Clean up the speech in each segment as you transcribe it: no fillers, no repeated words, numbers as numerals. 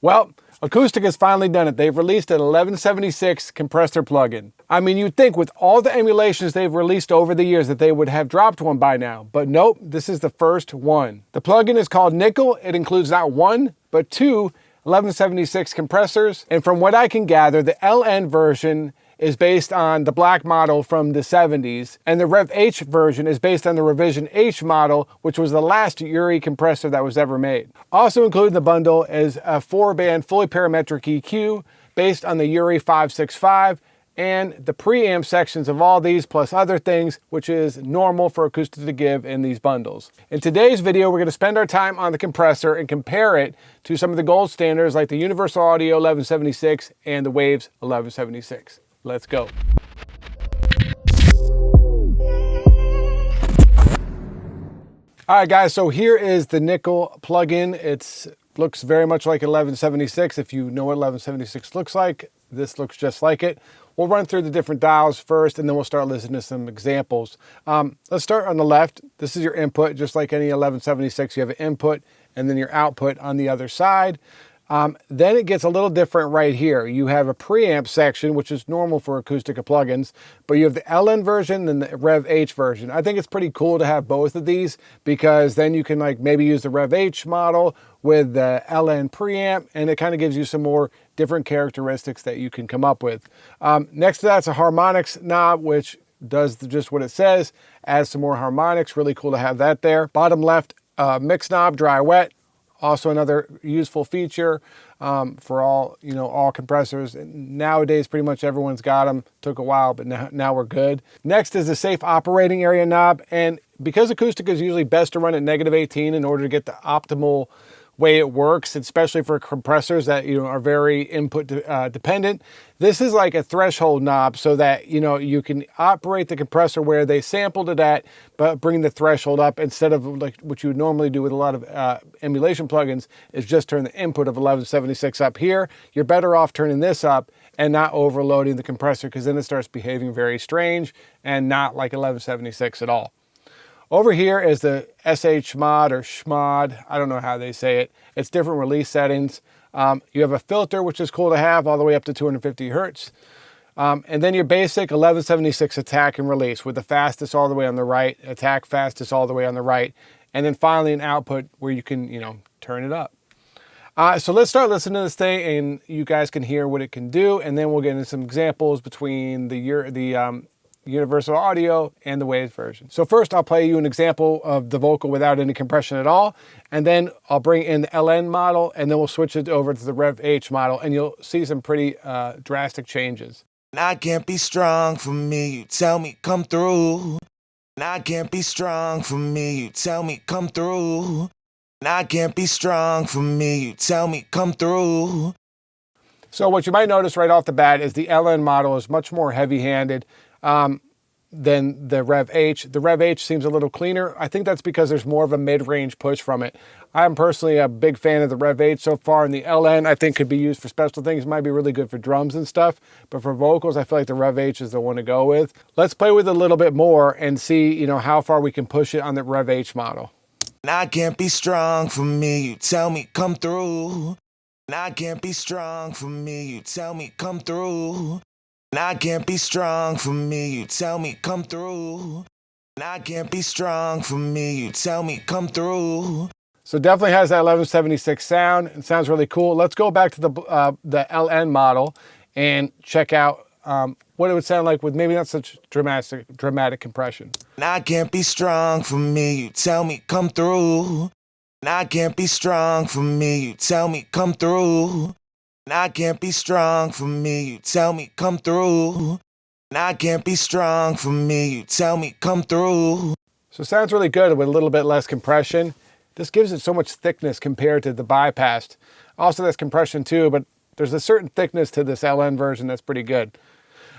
Well, Acoustica's finally done it. They've released an 1176 compressor plugin. I mean, you'd think with all the emulations they've released over the years that they would have dropped one by now, but nope, this is the first one. The plugin is called Nickel. It includes not one, but two 1176 compressors, and from what I can gather, the LN version is based on the black model from the 70s, and the Rev H version is based on the Revision H model, which was the last URI compressor that was ever made. Also included in the bundle is a 4-band fully parametric EQ based on the URI 565, and the preamp sections of all these plus other things, which is normal for Acustica to give in these bundles. In today's video, we're going to spend our time on the compressor and compare it to some of the gold standards like the Universal Audio 1176 and the Waves 1176. Let's go. All right, guys, so here is the Nickel plugin. It looks very much like 1176. If you know what 1176 looks like, this looks just like it. We'll run through the different dials first, and then we'll start listening to some examples. Let's start on the left. This is your input. Just like any 1176, you have an input and then your output on the other side. Then it gets a little different right here. You have a preamp section, which is normal for Acustica plugins, but you have the LN version and the Rev H version. I think it's pretty cool to have both of these because then you can like maybe use the Rev H model with the LN preamp, and it kind of gives you some more different characteristics that you can come up with. Next to that's a harmonics knob, which does just what it says, adds some more harmonics. Really cool to have that there. Bottom left, mix knob, dry wet. Also another useful feature for all compressors. Nowadays, pretty much everyone's got them. Took a while, but now we're good. Next is the safe operating area knob. And because Acustica is usually best to run at -18 in order to get the optimal way it works, especially for compressors that are very input dependent. This is like a threshold knob so that you can operate the compressor where they sampled it at, but bring the threshold up instead of like what you would normally do with a lot of emulation plugins is just turn the input of 1176 up here. You're better off turning this up and not overloading the compressor because then it starts behaving very strange and not like 1176 at all. Over here is the SH mod or SHMOD. I don't know how they say it. It's different release settings. You have a filter, which is cool to have, all the way up to 250 hertz. And then your basic 1176 attack and release with the fastest all the way on the right, attack fastest all the way on the right. And then finally an output where you can, turn it up. So let's start listening to this thing and you guys can hear what it can do. And then we'll get into some examples between the Universal Audio and the Waves version. So first I'll play you an example of the vocal without any compression at all, and then I'll bring in the LN model, and then we'll switch it over to the Rev H model, and you'll see some pretty drastic changes. I can't be strong for me, you tell me come through. I can't be strong for me, you tell me come through. I can't be strong for me, you tell me come through. So what you might notice right off the bat is the LN model is much more heavy-handed than the Rev H. The Rev H seems a little cleaner. I think that's because there's more of a mid-range push from it. I'm personally a big fan of the Rev H so far, and the LN I think could be used for special things. Might be really good for drums and stuff, but for vocals I feel like the Rev H is the one to go with. Let's play with it a little bit more and see how far we can push it on the Rev H model. I can't be strong for me, you tell me come through. I can't be strong for me, you tell me come through. I can't be strong for me, you tell me come through. I can't be strong for me, you tell me come through. So definitely has that 1176 sound. It sounds really cool. Let's go back to the LN model and check out what it would sound like with maybe not such dramatic compression. I can't be strong for me, you tell me come through. I can't be strong for me, you tell me come through. I can't be strong for me, you tell me come through. I can't be strong for me, you tell me come through. So it sounds really good with a little bit less compression. This gives it so much thickness compared to the bypassed. Also there's compression too, but there's a certain thickness to this LN version that's pretty good.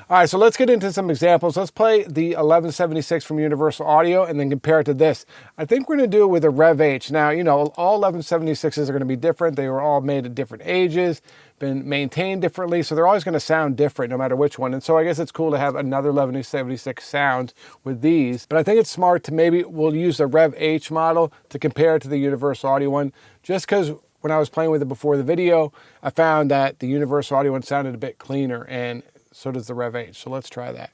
All right, so let's get into some examples. Let's play the 1176 from Universal Audio and then compare it to this. I think we're gonna do it with a Rev H. Now, all 1176s are gonna be different. They were all made at different ages, been maintained differently, so they're always gonna sound different no matter which one. And so I guess it's cool to have another 1176 sound with these. But I think it's smart to we'll use the Rev H model to compare it to the Universal Audio one, just because when I was playing with it before the video, I found that the Universal Audio one sounded a bit cleaner, and so does the Rev H. So let's try that.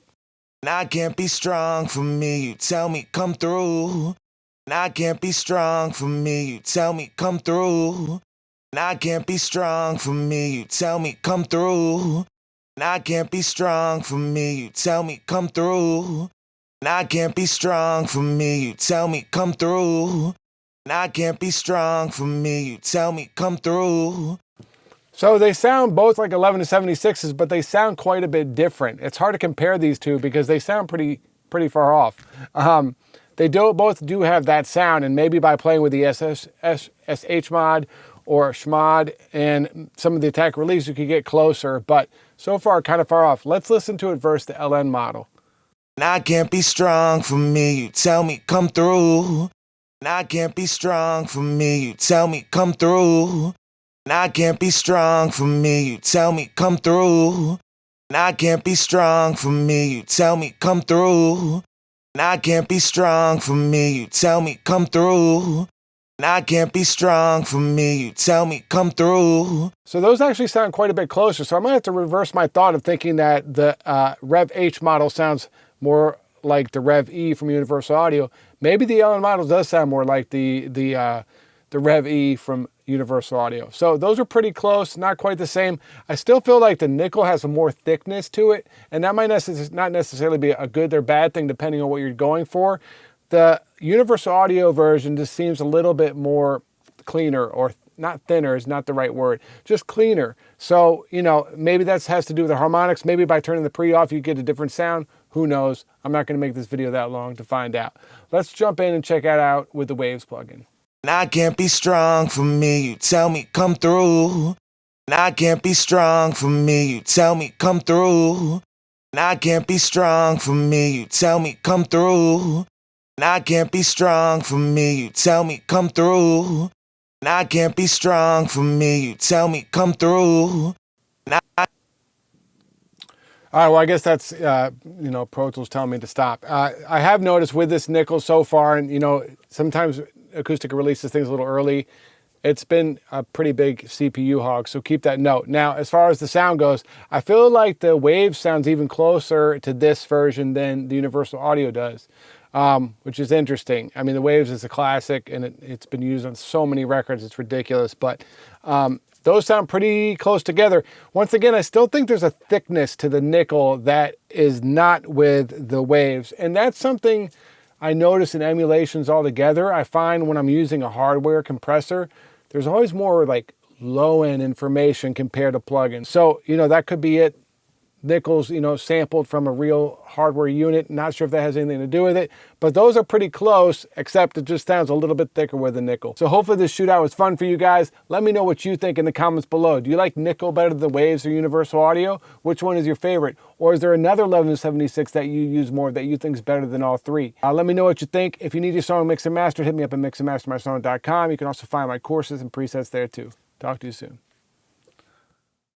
I can't be strong for me, you tell me come through. I can't be strong for me, you tell me come through. I can't be strong for me, you tell me come through. I can't be strong for me, you tell me come through. I can't be strong for me, you tell me come through. I can't be strong for me, you tell me come through. So they sound both like 11 to 76s, but they sound quite a bit different. It's hard to compare these two because they sound pretty far off. They both do have that sound, and maybe by playing with the SH mod or Schmod and some of the attack release, you could get closer, but so far kind of far off. Let's listen to it versus the LN model. I can't be strong for me, you tell me come through. I can't be strong for me, you tell me come through. I can't be strong for me, you tell me come through. I can't be strong for me, you tell me come through. I can't be strong for me, you tell me come through. I can't be strong for me, you tell me come through. So those actually sound quite a bit closer. So I might have to reverse my thought of thinking that the Rev H model sounds more like the Rev E from Universal Audio. Maybe the LN model does sound more like the Rev E from Universal Audio. So those are pretty close, not quite the same. I still feel like the nickel has a more thickness to it, and that might not necessarily be a good or bad thing depending on what you're going for. The Universal Audio version just seems a little bit more cleaner, or not thinner is not the right word, just cleaner. So, you know, maybe that has to do with the harmonics. Maybe by turning the pre off, you get a different sound. Who knows? I'm not going to make this video that long to find out. Let's jump in and check it out with the Waves plugin. I can't be strong for me, you tell me come through. I can't be strong for me, you tell me come through. I can't be strong for me, you tell me come through. I can't be strong for me, you tell me come through. I can't be strong for me, you tell me come through. All right, well, I guess that's, you know, Pro Tools telling me to stop. I have noticed with this nickel so far, and, you know, sometimes Acustica releases things a little early. It's been a pretty big CPU hog, so keep that note. Now, as far as the sound goes, I feel like the Waves sounds even closer to this version than the Universal Audio does, which is interesting. I mean, the Waves is a classic, and it's been used on so many records, it's ridiculous, but those sound pretty close together. Once again, I still think there's a thickness to the nickel that is not with the Waves, and that's something I notice in emulations altogether. I find when I'm using a hardware compressor, there's always more like low-end information compared to plugins. So, you know, that could be it. Nickel's, you know, sampled from a real hardware unit. Not sure if that has anything to do with it, but those are pretty close, except it just sounds a little bit thicker with the nickel. So hopefully this shootout was fun for you guys. Let me know what you think in the comments below. Do you like nickel better than the Waves or Universal Audio? Which one is your favorite? Or is there another 1176 that you use more that you think is better than all three? Let me know what you think. If you need your song mixed and mastered, hit me up at mixandmastermysong.com. You can also find my courses and presets there too. Talk to you soon.